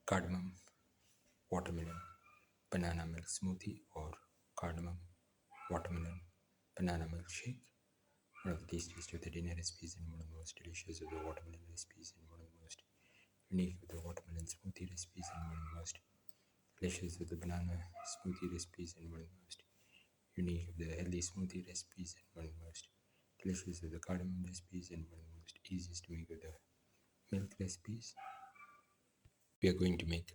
Cardamom Watermelon Banana Milk Smoothie or Cardamom Watermelon Banana Milkshake. One of the tastiest of the dinner recipes and one of the most delicious of the watermelon recipes and one of the most unique of the watermelon smoothie recipes and one of the most delicious of the banana smoothie recipes and one of the most unique of the healthy smoothie recipes and one of the most delicious of the cardamom recipes and one of the most easiest to make of the milk recipes. We are going to make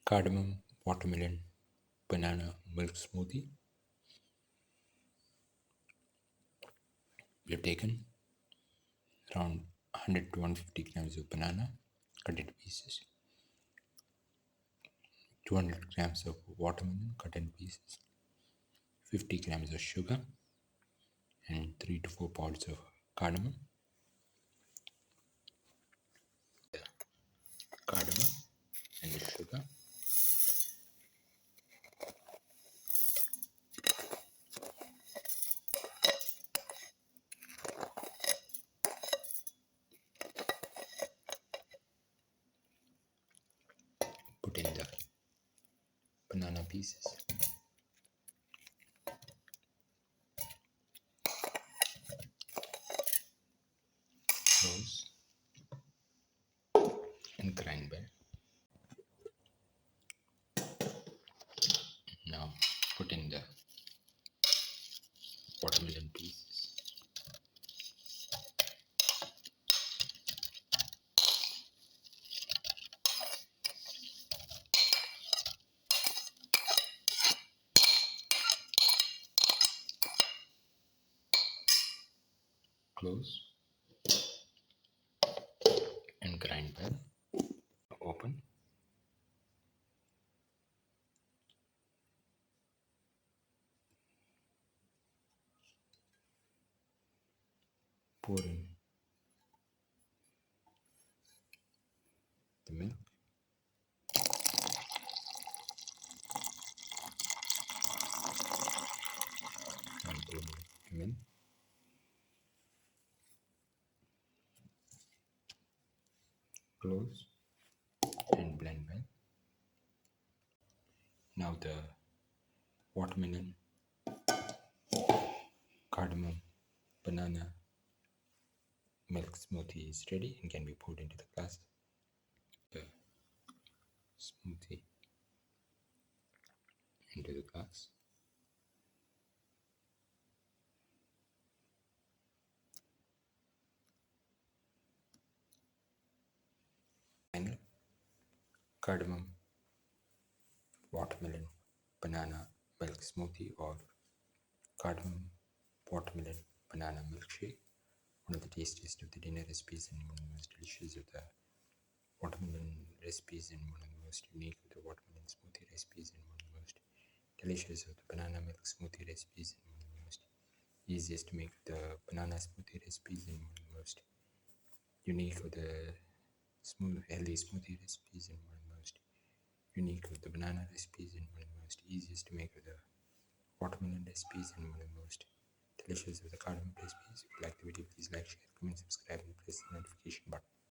cardamom watermelon banana milk smoothie. We have taken around 100 to 150 grams of banana cut into pieces, 200 grams of watermelon cut into pieces, 50 grams of sugar, and 3 to 4 pods of cardamom. The cardamom and the sugar. Put in the banana pieces. Close and grind well. Now put in the watermelon pieces. Close and grind well. Open. Pour in the milk. And pour the milk. Close and blend well. Now the watermelon, cardamom, banana milk smoothie is ready and can be poured into the glass. The smoothie into the glass. Final cardamom watermelon banana milk smoothie or cardamom watermelon banana milkshake. One of the tastiest of the dinner recipes and one of the most delicious of the watermelon recipes and one of the most unique of the watermelon smoothie recipes and one of the most delicious of the banana milk smoothie recipes and one of the most easiest to make of the banana smoothie recipes and one of the most unique of the healthy smoothie recipes and one of the most unique of the banana recipes and one of the most easiest to make of the watermelon recipes and one of the most delicious of the cardamom recipes. If you like the video, please like, share, comment, subscribe and press the notification button.